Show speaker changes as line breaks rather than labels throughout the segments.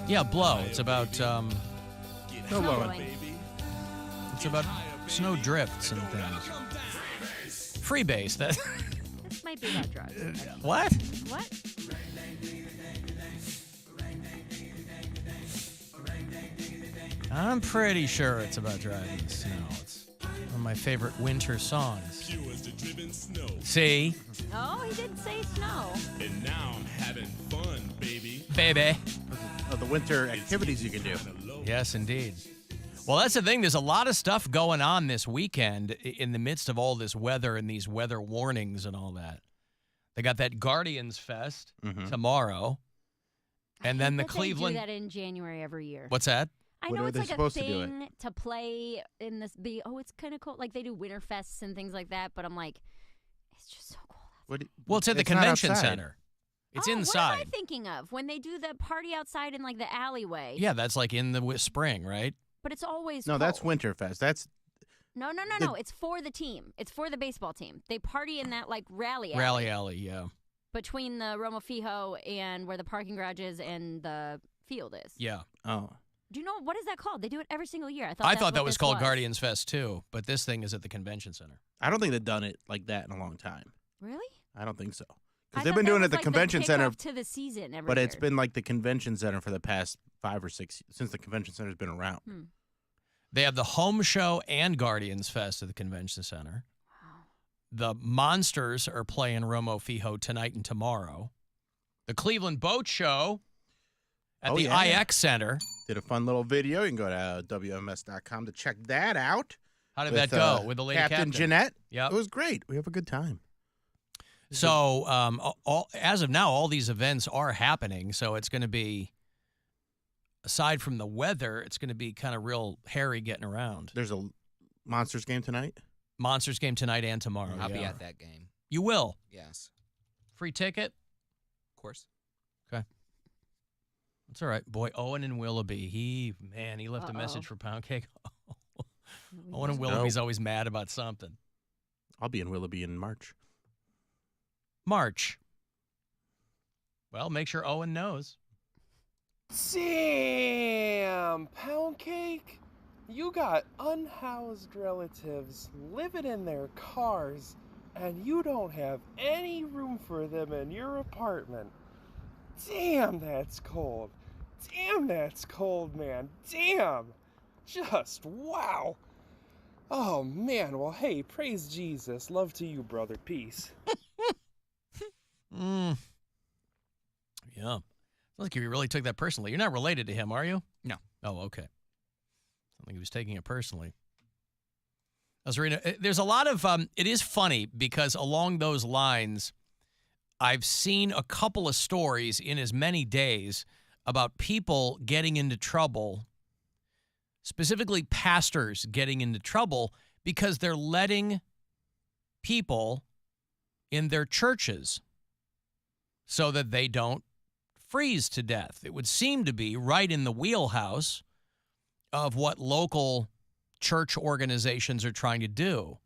Yeah, blow. It's about
No blowing.
it's about snow drifts and things. Freebase. That.
This might be about drugs.
What?
What?
I'm pretty sure it's about driving the snow. It's one of my favorite winter songs. See?
Oh, he did say snow.
And now I'm having fun, baby.
Baby.
Of the winter activities you can do.
Yes, indeed. Well, that's the thing. There's a lot of stuff going on this weekend in the midst of all this weather and these weather warnings and all that. They got that Guardians Fest tomorrow. And then the Cleveland.
They do that in January every year.
What's that?
I
When
know
are
it's
they
like a
supposed to do
thing to play in this. It's kind of cool. Like they do winter fests and things like that. But I'm like, it's just so cool.
Well, it's at the convention center. It's inside.
What am I thinking of when they do the party outside in like the alleyway?
Yeah, that's like in the spring, right?
But it's always
No,
cold.
that's Winterfest. That's
No. It's for the team. It's for the baseball team. They party in that like rally alley.
Rally alley, yeah.
Between the Romo Fijo and where the parking garage is and the field is.
Yeah.
oh.
Do you know what is that called? They do it every single year.
I thought that was called Guardians Fest too, but this thing is at the convention center.
I don't think they've done it like that in a long time.
Really?
I don't think so.
I
Because they've
thought
been
that
doing it
was
at the
like
convention center,
kickoff to the season every
but
year.
it's been like the convention center for the past 5 or 6 since the convention center's been around.
They have the home show and Guardians Fest at the convention center. The Monsters are playing Romo Fijo tonight and tomorrow. The Cleveland Boat Show at the IX Center.
Did a fun little video. You can go to WMMS.com to check that out.
How did that go with the lady captain?
Jeanette.
Yep.
It was great. We have a good time.
So as of now, all these events are happening. So it's going to be, aside from the weather, it's going to be kind of real hairy getting around.
There's a Monsters game tonight?
Monsters game tonight and tomorrow.
I'll be at that game.
You will?
Yes.
Free ticket?
Of course.
Okay. That's all right. Boy, Owen and Willoughby, he left a message for Poundcake. Owen and Willoughby's always mad about something.
I'll be in Willoughby in March.
March. Well, make sure Owen knows.
Sam, Poundcake, you got unhoused relatives living in their cars, and you don't have any room for them in your apartment. Damn, that's cold. Damn, that's cold, man. Damn. Just wow. Oh, man. Well, hey, praise Jesus. Love to you, brother. Peace.
Yeah. Sounds like you really took that personally. You're not related to him, are you?
No.
Oh, okay. Sounds like he was taking it personally. I was reading, there's a lot of, it is funny because along those lines, I've seen a couple of stories in as many days about people getting into trouble, specifically pastors getting into trouble because they're letting people in their churches so that they don't freeze to death. It would seem to be right in the wheelhouse of what local church organizations are trying to do.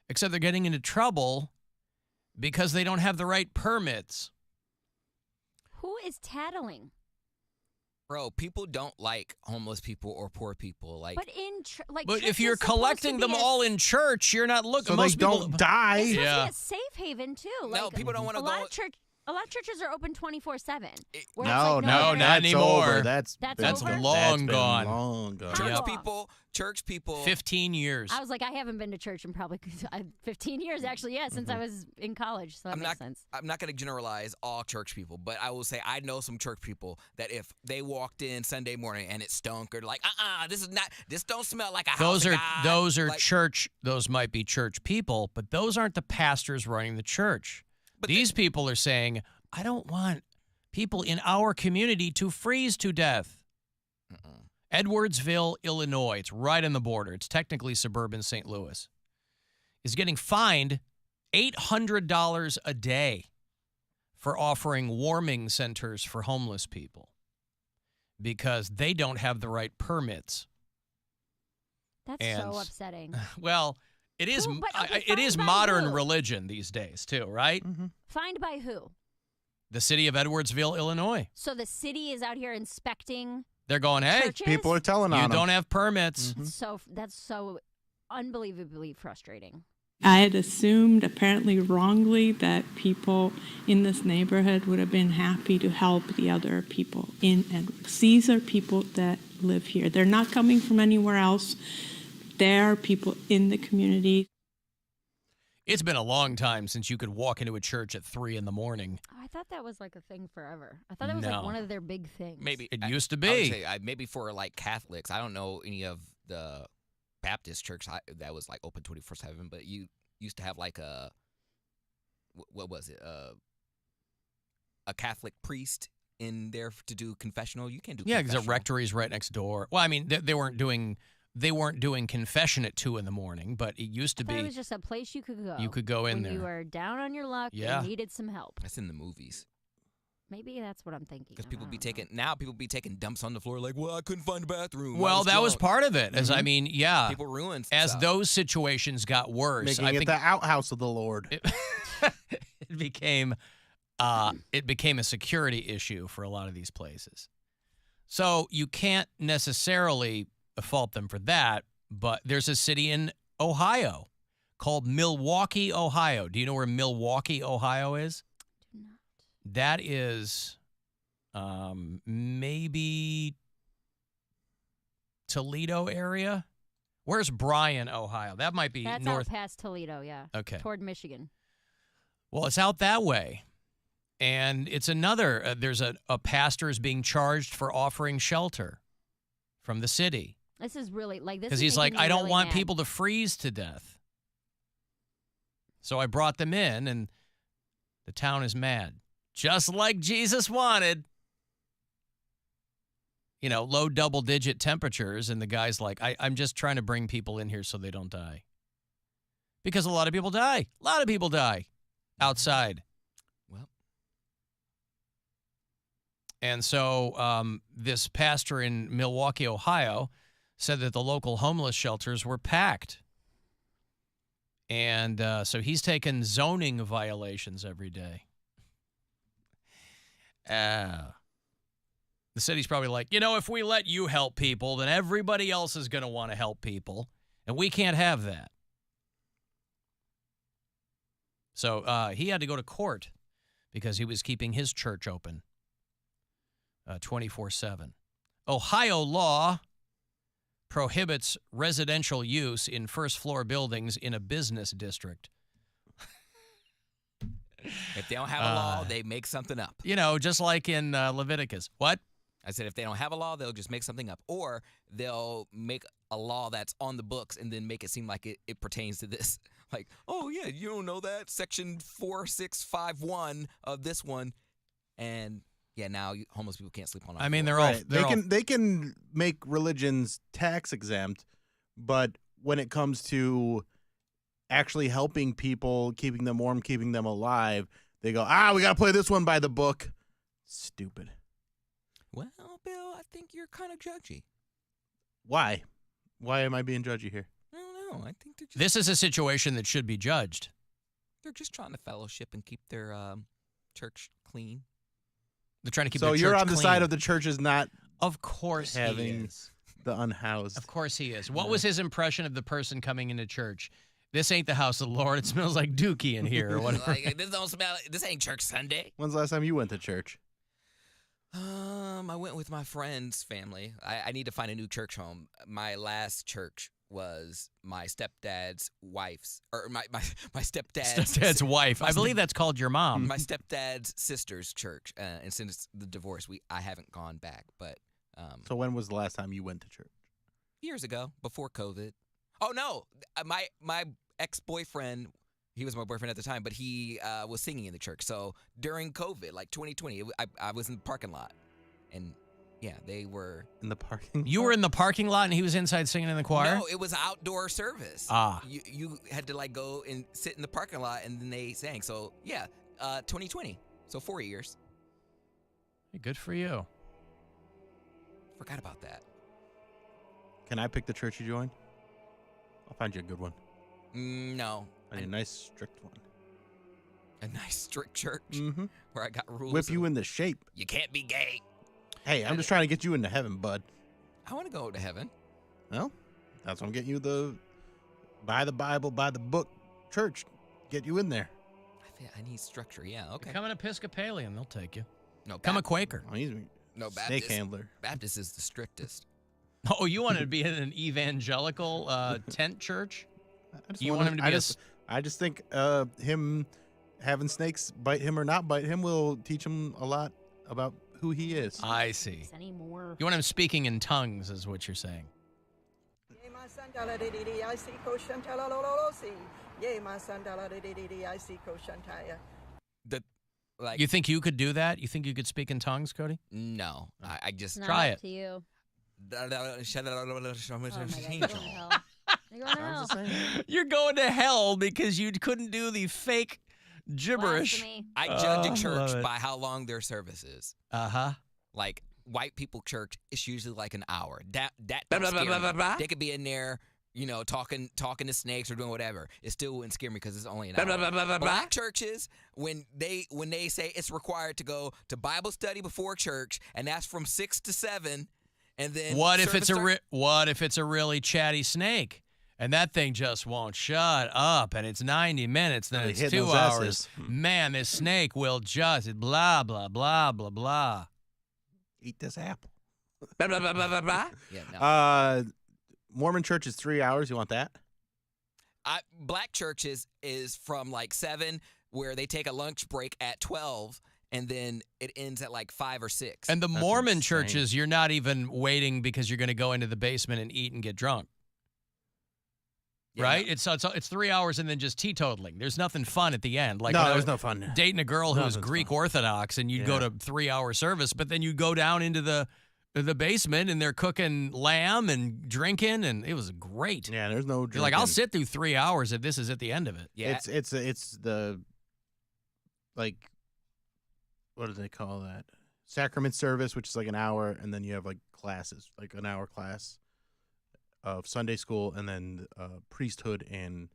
Except they're getting into trouble because they don't have the right permits.
Who is tattling?
Bro, people don't like homeless people or poor people. Like,
But
But if you're collecting them all in church, you're not looking.
So
most
they
people
don't die.
It's supposed
Yeah.
to be a safe haven too.
No,
Like,
people don't wanna
a lot
go-
A lot of churches are open 24/7.
No,
not
that's
anymore.
over. That's
That's
been-
over?
long
that's been
gone.
Long gone.
How
church
long?
people.
15 years.
I was like, I haven't been to church in probably 15 years, actually, since I was in college. So that makes sense.
I'm not going to generalize all church people, but I will say I know some church people that if they walked in Sunday morning and it stunk, or like, this don't smell like a house of God.
Those are
Like,
church. Those might be church people, but those aren't the pastors running the church. These people are saying, I don't want people in our community to freeze to death. Edwardsville, Illinois, it's right on the border. It's technically suburban St. Louis, is getting fined $800 a day for offering warming centers for homeless people because they don't have the right permits.
That's so upsetting.
Well, it is.
Who- but, okay,
it is
fined by
modern
who?
religion these days too, right?
Fined by who?
The city of Edwardsville, Illinois.
So the city is out here inspecting.
They're going, hey,
churches?
People are telling on
you
them.
don't have permits.
So that's so unbelievably frustrating.
I had assumed, apparently wrongly, that people in this neighborhood would have been happy to help the other people in Edwards. These are people that live here. They're not coming from anywhere else. There are people in the community.
It's been a long time since you could walk into a church at 3 in the morning.
Oh, I thought that was like a thing forever. I thought that was
No.
like one of their big things.
Maybe
It
I-
used to
I would
be.
say, maybe for like Catholics. I don't know any of the Baptist church that was like open 24/7, but you used to have like a what was it? A Catholic priest in there to do confessional. You can't do
Yeah, because the
confessional.
rectory's right next door. Well, I mean, they weren't doing confession at 2 in the morning, but it used to
I thought
be
it was just a place you could go.
you could go in
when
there.
you were down on your luck
Yeah.
and needed some help.
That's in the movies.
Maybe that's what I'm thinking.
Because
of.
people
I
be
don't know.
taking dumps on the floor like, well, I couldn't find a bathroom. I
Well, that was
drunk."
part of it. As I mean, yeah,
People ruin
as
stuff.
those situations got worse,
Making
I
it
think
the outhouse of the Lord.
it became a security issue for a lot of these places. So you can't necessarily fault them for that, but there's a city in Ohio called Milwaukee, Ohio. Do you know where Milwaukee, Ohio is?
Do not.
That is maybe Toledo area. Where's Bryan, Ohio? That might be
That's
north.
out past Toledo, yeah.
Okay.
Toward Michigan.
Well, it's out that way. And it's another, there's a pastor is being charged for offering shelter from the city.
This is really like this.
Because
is
he's like,
making me
I don't
really
want
mad.
people to freeze to death. So I brought them in, and the town is mad. Just like Jesus wanted. You know, low double-digit temperatures, and the guy's like, I'm just trying to bring people in here so they don't die. Because a lot of people die. A lot of people die outside.
Well,
And so this pastor in Milwaukee, Ohio, said that the local homeless shelters were packed. And so he's taken zoning violations every day. The city's probably like, you know, if we let you help people, then everybody else is going to want to help people. And we can't have that. So he had to go to court because he was keeping his church open 24/7. Ohio law prohibits residential use in first-floor buildings in a business district.
if they don't have a law, they make something up.
You know, just like in Leviticus. What?
I said if they don't have a law, they'll just make something up. Or they'll make a law that's on the books and then make it seem like it pertains to this. Like, oh, yeah, you don't know that? Section 4651 of this one. And, yeah, now homeless people can't sleep on our
I mean,
floor.
they're all...
Right.
They're all
They can make religions tax exempt, but when it comes to actually helping people, keeping them warm, keeping them alive, they go, we got to play this one by the book. Stupid.
Well, Bill, I think you're kind of judgy.
Why? Why am I being judgy here?
I don't know. I think
This is a situation that should be judged.
they're just trying to fellowship and keep their church clean.
They're trying to keep
So
their
you're
church
on the
clean.
side of the churches not
Of course he
having
is.
the unhoused.
Of course he is. What was his impression of the person coming into church? This ain't the house of the Lord. It smells like Dookie in here or whatever.
Like, this don't smell. This ain't church Sunday.
When's the last time you went to church?
I went with my friend's family. I need to find a new church home. My last church was my stepdad's wife's, or my
Stepdad's wife. I believe that's called your mom.
my stepdad's sister's church. And since the divorce, I haven't gone back. But
So when was the last time you went to church?
years ago, before COVID. Oh no, my ex-boyfriend. He was my boyfriend at the time, but he was singing in the church. So during COVID, like 2020, I was in the parking lot, and yeah, they were.
In the parking
You were in the parking lot and he was inside singing in the choir?
No, it was outdoor service.
Ah.
You had to like go and sit in the parking lot, and then they sang. So yeah, 2020. So 4 years.
Hey, good for you.
Forgot about that.
Can I pick the church you joined? I'll find you a good one.
No.
I need a nice, strict one.
A nice strict church
Mm-hmm.
where I got rules.
Whip you into shape.
You can't be gay.
Hey, I'm just trying to get you into heaven, bud.
I want to go to heaven.
Well, that's why I'm getting you the buy the Bible, buy the book church. Get you in there.
I need structure. Yeah, okay.
Become an Episcopalian, they'll take you.
No,
Become a Quaker.
Oh, he's
no
snake
Baptist.
handler.
Baptist is the strictest.
Oh, you wanted to be in an evangelical tent church? You want him to be
I just think him having snakes bite him or not bite him will teach him a lot about who he is.
I see.
Anymore.
You want him speaking in tongues, is what you're saying.
The like.
You think you could do that? You think you could speak in tongues, Cody?
No, I just
It's not
Try
up
it.
To you.
Oh my
Oh my God, you're going to hell. You're going to hell.
You're going to hell because you couldn't do the fake gibberish.
Blasphemy.
I judge
Oh,
a
love
church
it.
by how long their service is.
Uh-huh.
Like white people church, it's usually like an hour. That don't scare me. They could be in there, talking to snakes or doing whatever. It still wouldn't scare me because it's only an hour. Black churches, when they say it's required to go to Bible study before church, and that's from 6 to 7, and then
What if it's a really chatty snake? And that thing just won't shut up, and it's 90 minutes, then
Really
it's
hitting
2
those
hours.
S's.
Man, this snake will just blah, blah, blah, blah, blah.
Eat this apple.
Yeah, no.
Mormon church is 3 hours. You want that?
Black churches is from like 7, where they take a lunch break at 12, and then it ends at like 5 or 6.
And the
That's
Mormon
insane.
churches, you're not even waiting because you're going to go into the basement and eat and get drunk.
Yeah,
Right?
no.
It's 3 hours and then just teetotaling. There's nothing fun at the end. Like
no,
when I
there's
was
no fun.
dating a girl who was
Nothing's
Greek
fun.
Orthodox, and you'd go
Yeah.
to 3-hour service, but then you'd go down into the basement and they're cooking lamb and drinking, and it was great.
Yeah, there's no.
You're like, I'll
drinking.
sit through 3 hours if this is at the end of it.
Yeah,
It's the like, what do they call that? Sacrament service, which is like an hour, and then you have like classes, like an hour class of Sunday school, and then priesthood and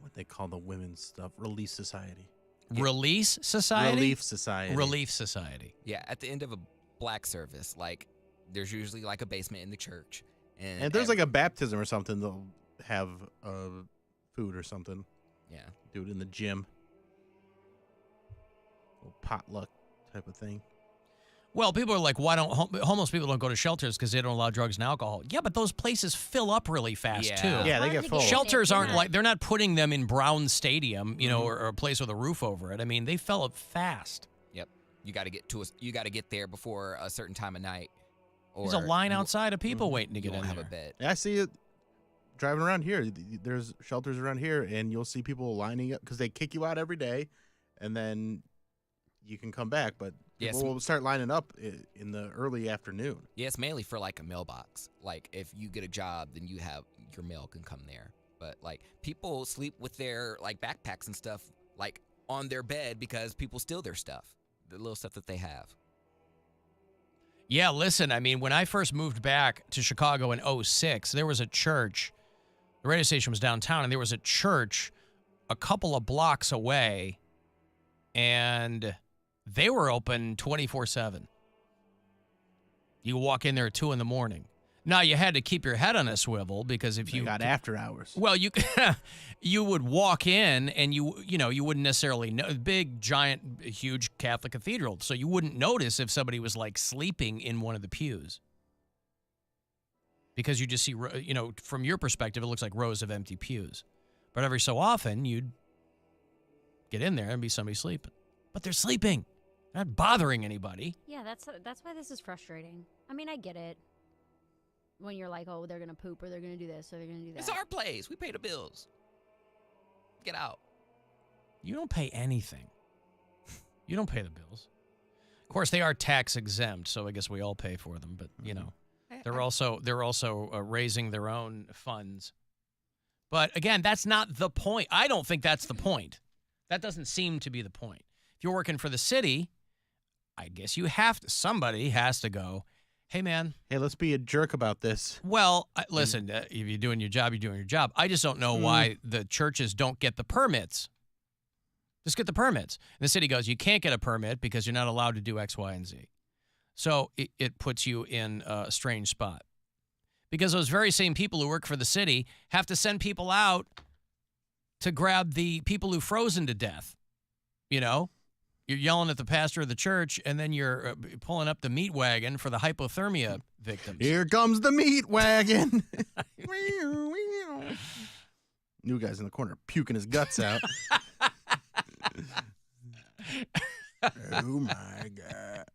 what they call the women's stuff, Relief Society.
Release Society?
Relief Society.
Relief Society.
yeah. At the end of a black service, like there's usually like a basement in the church,
And there's like a baptism or something. They'll have food or something.
yeah.
Do it in the gym. Little potluck type of thing.
Well, people are like, why don't homeless people don't go to shelters because they don't allow drugs and alcohol? Yeah, but those places fill up really fast
Yeah.
too.
Yeah, they
Hard
get
to
full.
get
Shelters
in.
aren't like, they're not putting them in Brown Stadium,
Mm-hmm.
or a place with a roof over it. I mean, they fill up fast.
Yep. You got to get there before a certain time of night. Or
There's a line
you-
outside of people waiting to
You
get
won't
in
have
there.
a bed.
Yeah, I see it driving around here. There's shelters around here, and you'll see people lining up because they kick you out every day, and then you can come back. But
Yes.
people will start lining up in the early afternoon.
Yeah, it's mainly for like a mailbox. Like if you get a job, then you have your mail can come there. But like people sleep with their like backpacks and stuff like on their bed because people steal their stuff, the little stuff that they have.
Yeah, listen, I mean, when I first moved back to Chicago in 2006, there was a church. The radio station was downtown, and there was a church a couple of blocks away, and they were open 24/7. You walk in there at 2 a.m. Now, you had to keep your head on a swivel because if
They
you
got after hours.
well, you you would walk in and you wouldn't necessarily know big, giant, huge Catholic cathedral, so you wouldn't notice if somebody was like sleeping in one of the pews because you just see from your perspective it looks like rows of empty pews, but every so often you'd get in there and be somebody sleeping, but they're sleeping, not bothering anybody.
Yeah, that's why this is frustrating. I mean, I get it. When you're like, oh, they're going to poop or they're going to do this or they're going to do that.
It's our place. We pay the bills. Get out.
You don't pay anything. You don't pay the bills. Of course, they are tax exempt, so I guess we all pay for them. But they're also raising their own funds. But again, that's not the point. I don't think that's the point. That doesn't seem to be the point. If you're working for the city, I guess somebody has to go, hey, man.
Hey, let's be a jerk about this.
Well, listen, if you're doing your job, you're doing your job. I just don't know why the churches don't get the permits. Just get the permits. And the city goes, you can't get a permit because you're not allowed to do X, Y, and Z. So it puts you in a strange spot. Because those very same people who work for the city have to send people out to grab the people who've frozen to death. You know, you're yelling at the pastor of the church, and then you're pulling up the meat wagon for the hypothermia victims.
Here comes the meat wagon. New guy's in the corner puking his guts out. Oh, my God.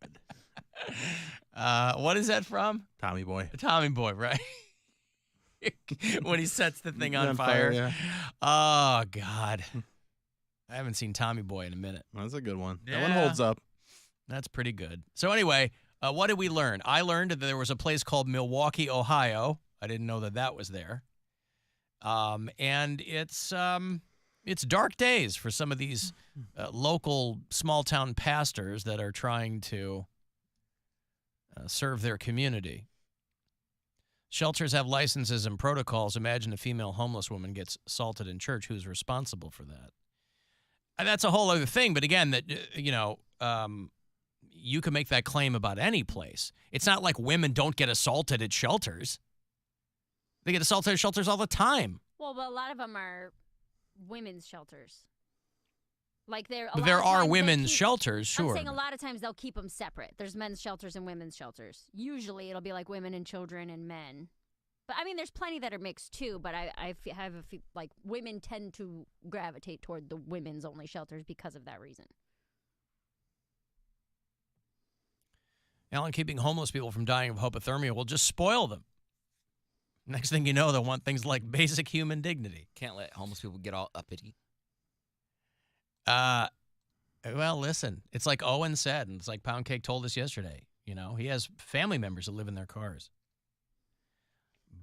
What is that from?
Tommy Boy.
Tommy Boy, right? When he sets the thing on
fire,
fire.
yeah.
Oh, God. I haven't seen Tommy Boy in a minute.
Well, that's a good one. That
Yeah.
one holds up.
That's pretty good. So anyway, what did we learn? I learned that there was a place called Milwaukee, Ohio. I didn't know that was there. And it's dark days for some of these local small-town pastors that are trying to serve their community. Shelters have licenses and protocols. Imagine a female homeless woman gets assaulted in church. Who's responsible for that? And that's a whole other thing. But again, that you can make that claim about any place. It's not like women don't get assaulted at shelters. They get assaulted at shelters all the time.
Well, but a lot of them are women's shelters. Like there
There are women's shelters, sure.
I'm saying a lot of times they'll keep them separate. There's men's shelters and women's shelters. Usually it'll be like women and children and men. But I mean, there's plenty that are mixed too. But I have a few, like women tend to gravitate toward the women's only shelters because of that reason.
Alan, keeping homeless people from dying of hypothermia will just spoil them. Next thing you know, they'll want things like basic human dignity.
Can't let homeless people get all uppity.
Well, listen, it's like Owen said, and it's like Poundcake told us yesterday. You know, he has family members that live in their cars.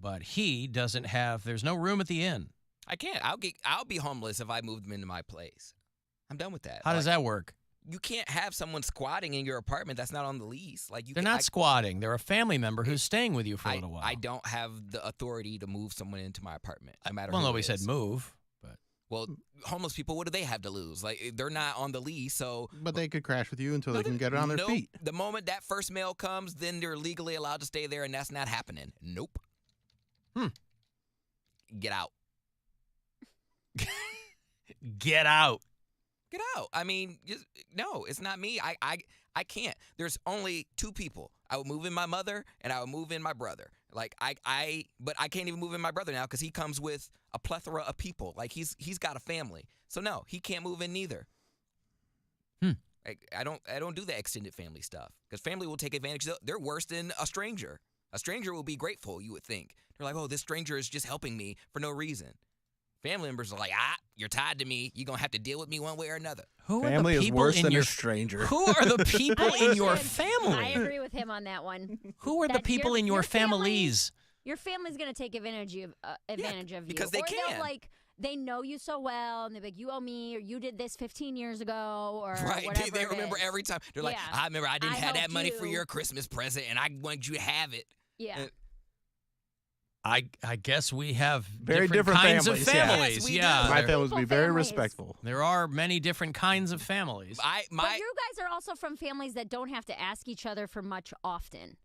But he doesn't have, there's no room at the inn.
I can't. I'll be homeless if I move them into my place. I'm done with that.
How does that work?
You can't have someone squatting in your apartment that's not on the lease. Like
They're not squatting. They're a family member who's staying with you for a little while.
I don't have the authority to move someone into my apartment, no matter
Well,
who
nobody
it
said
is.
move.
Well, homeless people, what do they have to lose? Like, they're not on the lease, so...
But they could crash with you until they can get it on their
Nope.
feet.
The moment that first mail comes, then they're legally allowed to stay there, and that's not happening. Nope. Get out.
Get out.
Get out. I mean, no, it's not me. I can't. There's only two people. I would move in my mother, and I would move in my brother. Like, but I can't even move in my brother now because he comes with a plethora of people. Like, he's got a family. So, no, he can't move in neither. I don't do that extended family stuff because family will take advantage. They're worse than a stranger. A stranger will be grateful, you would think. They're like, oh, this stranger is just helping me for no reason. Family members are like, you're tied to me. You're going to have to deal with me one way or another.
Who are
Family
the
is
people
worse
in
than
your
a stranger.
Who are the people in your
I
family?
agree with him on that one.
Who are the
That
people in your
family-
families?
Your family's gonna take advantage of you
because they
or
can.
They know you so well, and they're like, you owe me, or you did this 15 years ago, or
Right.
whatever
They
it
remember
is.
every time. They're like,
Yeah.
I remember I didn't
I
have that
helped
money for
you.
your Christmas present, and I wanted you to have it.
Yeah.
I guess we have
Very different
kinds
families,
of
yeah.
families.
Yes, we
yeah,
do.
My
there,
family would be very
families.
respectful.
there are many different kinds of families.
But you guys are also from families that don't have to ask each other for much often.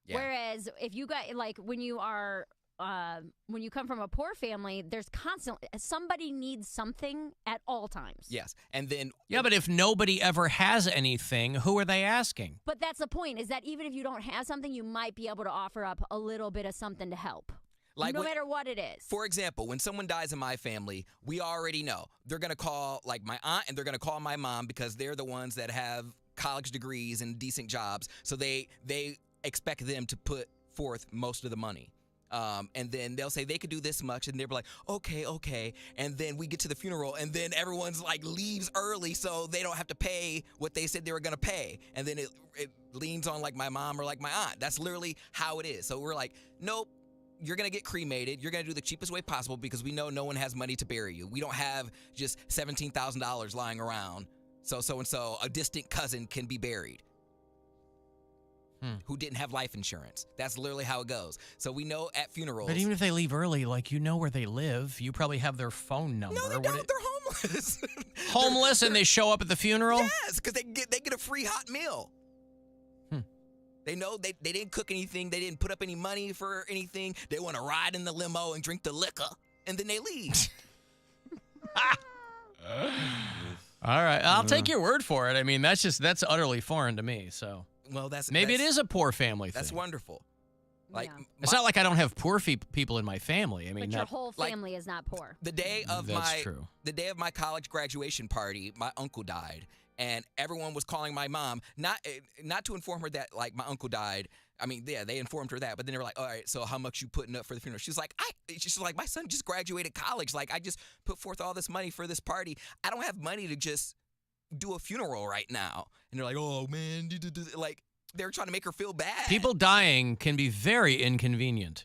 Yeah.
Whereas if you got when you come from a poor family, there's constantly somebody needs something at all times.
Yes. And then
Yeah, but if nobody ever has anything, who are they asking?
But that's the point, is that even if you don't have something, you might be able to offer up a little bit of something to help.
Like
no
when-
matter what it is.
For example, when someone dies in my family, we already know they're going to call like my aunt and they're going to call my mom because they're the ones that have college degrees and decent jobs. So they expect them to put forth most of the money. And then they'll say they could do this much, and they'll be like, okay. And then we get to the funeral, and then everyone's like leaves early so they don't have to pay what they said they were going to pay. And then it leans on like my mom or like my aunt. That's literally how it is. So we're like, nope. You're going to get cremated. You're going to do the cheapest way possible because we know no one has money to bury you. We don't have just $17,000 lying around. So a distant cousin can be buried who didn't have life insurance. That's literally how it goes. So we know at funerals.
But even if they leave early, like you know where they live, you probably have their phone number.
No, they
What
don't.
it-
They're homeless. homeless.
Homeless, and they show up at the funeral?
Yes, because they get a free hot meal. They know they didn't cook anything. They didn't put up any money for anything. They want to ride in the limo and drink the liquor, and then they leave.
All right. I'll take your word for it. I mean, that's utterly foreign to me. So
Well,
maybe it is a poor family thing.
That's wonderful. Like
Yeah.
It's not like I don't have poor people in my family. I mean,
But your whole
like-
family is not poor.
the day of
That's true.
the day of my college graduation party, my uncle died, and everyone was calling my mom not to inform her that like my uncle died. I mean, yeah, they informed her that, but then they were like, "All right, so how much you putting up for the funeral?" She's like, my son just graduated college. Like, I just put forth all this money for this party. I don't have money to just do a funeral right now." And they're like, "Oh man," like they're trying to make her feel bad.
people dying can be very inconvenient.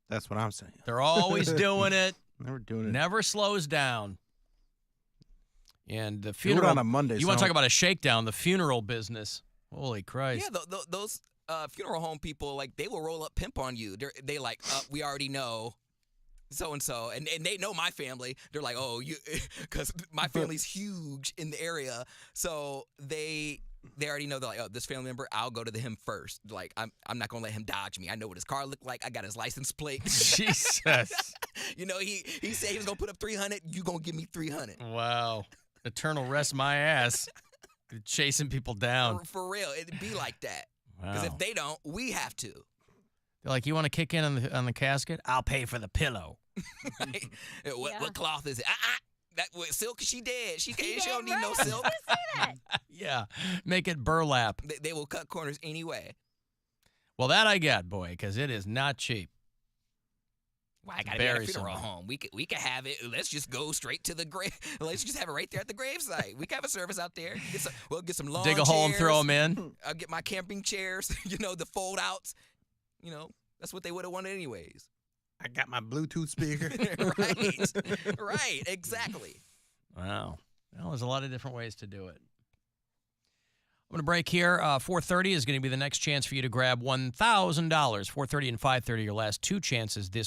That's what I'm saying.
They're always doing it.
Never doing it.
Never slows down. And the
Do it
funeral
on a Monday.
You want to
so-
talk about a shakedown? The funeral business. Holy Christ!
Yeah, those funeral home people, like, they will roll up pimp on you. They like, we already know so and so, and they know my family. They're like, oh, you, because my family's huge in the area, so they already know. They're like, oh, this family member, I'll go to him first. Like, I'm not gonna let him dodge me. I know what his car looked like. I got his license plate.
Jesus!
You know, he said he was gonna put up 300. You gonna give me 300?
Wow! Eternal rest my ass. Chasing people down.
For real, it'd be like that. Because
Wow.
if they don't, we have to.
They're like, you want to kick in on the casket? I'll pay for the pillow.
Right? What,
Yeah.
what cloth is it? That with silk, she dead. She
She
don't need
dead
no
right.
silk.
I was gonna say that.
Yeah, make it burlap.
They will cut corners anyway.
Well, that I get, boy, because it is not cheap.
Why I gotta be at a
Bury
funeral
somebody.
home? We could have it. Let's just go straight to the grave. Let's just have it right there at the gravesite. We can have a service out there. We'll get some lawn
Dig a hole and throw
chairs.
them in.
I'll get my camping chairs. You know, the fold outs. You know, that's what they would have wanted anyways.
I got my Bluetooth speaker.
Right, exactly.
Wow. Well, there's a lot of different ways to do it. I'm going to break here. 4:30 is going to be the next chance for you to grab $1,000. 4:30 and 5:30, your last two chances this